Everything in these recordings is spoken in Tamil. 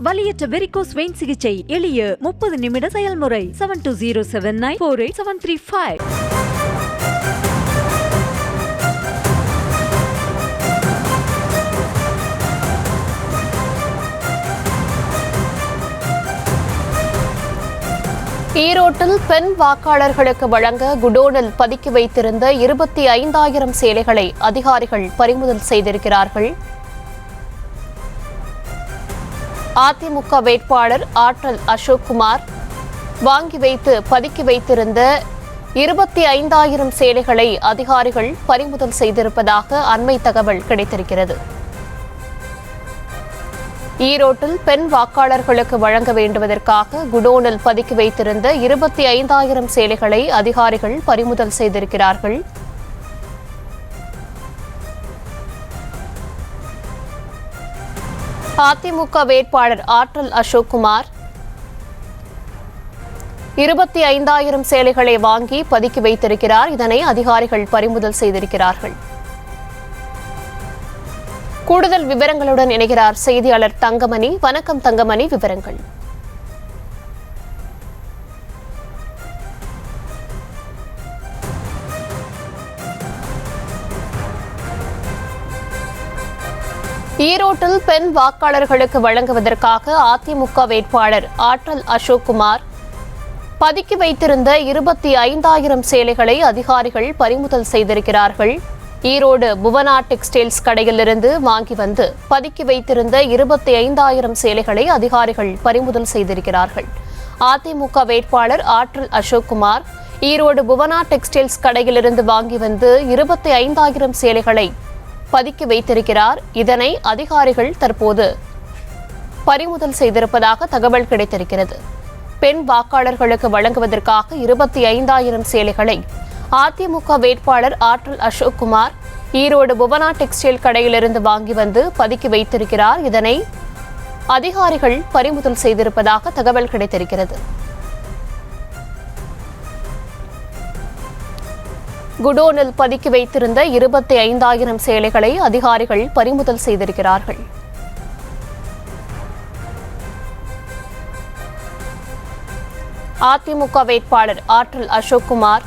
வலியற்ற வெரிகோஸ் வெயின் சிகிச்சை எளிய 30 நிமிட செயல்முறை. 7207948735. ஈரோட்டில் பெண் வாக்காளர்களுக்கு வழங்க குடோனில் பதுக்கி வைத்திருந்த 25,000 சேலைகளை அதிகாரிகள் பறிமுதல் செய்திருக்கிறார்கள். அதிமுக வேட்பாளர் ஆற்றல் அசோக்குமார் வாங்கி வைத்து பதுக்கி வைத்திருந்த 25,000 சேலைகளை அதிகாரிகள் பறிமுதல் செய்திருப்பதாக அண்மை தகவல் கிடைத்திருக்கிறது. ஈரோட்டில் பெண் வாக்காளர்களுக்கு வழங்க வேண்டுவதற்காக குடோனில் பதுக்கி வைத்திருந்த 25,000 சேலைகளை அதிகாரிகள் பறிமுதல் செய்திருக்கிறார்கள். அதிமுக வேட்பாளர் ஆற்றல் அசோக்குமார் 25,000 சேலைகளை வாங்கி பதுக்கி வைத்திருக்கிறார். இதனை அதிகாரிகள் பறிமுதல் செய்திருக்கிறார்கள். கூடுதல் விவரங்களுடன் இணைகிறார் செய்தியாளர் தங்கமணி. வணக்கம் தங்கமணி, விவரங்கள். ஈரோட்டில் பெண் வாக்காளர்களுக்கு வழங்குவதற்காக அதிமுக வேட்பாளர் ஆற்றல் அசோக்குமார் பதுக்கி வைத்திருந்த 25,000 சேலைகளை அதிகாரிகள் பறிமுதல் செய்திருக்கிறார்கள். ஈரோடு புவனா டெக்ஸ்டைல்ஸ் கடையிலிருந்து வாங்கி வந்து பதுக்கி வைத்திருந்த 25,000 சேலைகளை அதிகாரிகள் பறிமுதல் செய்திருக்கிறார்கள். அதிமுக வேட்பாளர் ஆற்றல் அசோக்குமார் ஈரோடு புவனா டெக்ஸ்டைல்ஸ் கடையிலிருந்து வாங்கி வந்து 25,000 சேலைகளை பதுக்கி வைத்திருக்கிறார். இதனை அதிகாரிகள் தற்போது பறிமுதல் செய்திருப்பதாக தகவல் கிடைத்திருக்கிறது. பெண் வாக்காளர்களுக்கு வழங்குவதற்காக 25,000 சேலைகளை அதிமுக வேட்பாளர் ஆற்றல் அசோக்குமார் ஈரோடு புவனா டெக்ஸ்டைல் கடையிலிருந்து வாங்கி வந்து பதுக்கி வைத்திருக்கிறார். இதனை அதிகாரிகள் பறிமுதல் செய்திருப்பதாக தகவல் கிடைத்திருக்கிறது. குடோனில் பதுக்கி வைத்திருந்த 25,000 சேலைகளை அதிகாரிகள் பறிமுதல் செய்திருக்கிறார்கள். அதிமுக வேட்பாளர் ஆற்றல் அசோக்குமார்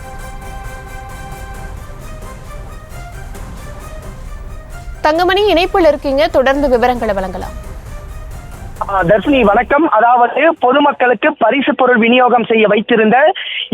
தங்கமணி இணைப்பில் இருக்கீங்க, தொடர்ந்து விவரங்களை வழங்கலாம். தர்ஷினி வணக்கம். அதாவது பொதுமக்களுக்கு பரிசு பொருள் விநியோகம் செய்ய வைத்திருந்த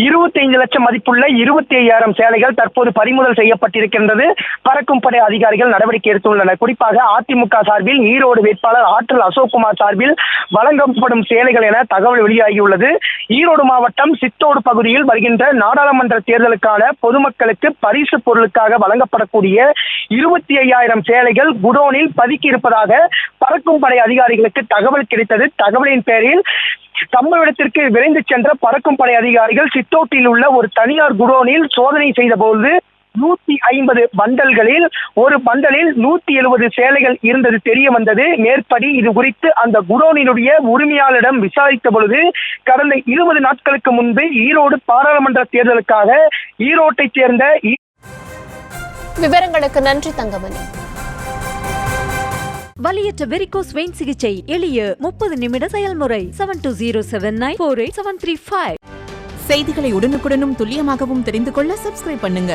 25 லட்சம் மதிப்புள்ள 25,000 சேலைகள் தற்போது பறிமுதல் செய்யப்பட்டிருக்கின்றது. பறக்கும் படை அதிகாரிகள் நடவடிக்கை எடுத்துள்ளனர். குறிப்பாக அதிமுக சார்பில் ஈரோடு வேட்பாளர் ஆற்றல் அசோக்குமார் சார்பில் வழங்கப்படும் சேலைகள் என தகவல் வெளியாகியுள்ளது. ஈரோடு மாவட்டம் சித்தோடு பகுதியில் வருகின்ற நாடாளுமன்ற தேர்தலுக்கான பொதுமக்களுக்கு பரிசு பொருளுக்காக வழங்கப்படக்கூடிய 25,000 சேலைகள் குடோனில் பதுக்கி இருப்பதாக பறக்கும் படை அதிகாரிகளுக்கு தகவல் கிடைத்தது. தகவலின் பேரில் சம்பவ இடத்திற்கு விரைந்து சென்ற பறக்கும் படை அதிகாரிகள் சித்தோட்டில் உள்ள ஒரு தனியார் குடோனில் சோதனை செய்த போது 150 பண்டல்களில் ஒரு பண்டலில் 170 சேலைகள் இருந்தது தெரிய வந்தது. மேற்படி இது குறித்து அந்த குடோனினுடைய உரிமையாளரிடம் விசாரித்த பொழுது கடந்த 20 நாட்களுக்கு முன்பு ஈரோடு பாராளுமன்ற தேர்தலுக்காக ஈரோட்டைச் சேர்ந்த விவரங்களுக்கு நன்றி தங்கமணி. வலியற்ற வெரிகோஸ் வெயின் சிகிச்சை எளிய 30 நிமிட செயல்முறை. 7207948735. செய்திகளை உடனுக்குடனும் துல்லியமாகவும் தெரிந்து கொள்ள சப்ஸ்கிரைப் பண்ணுங்க.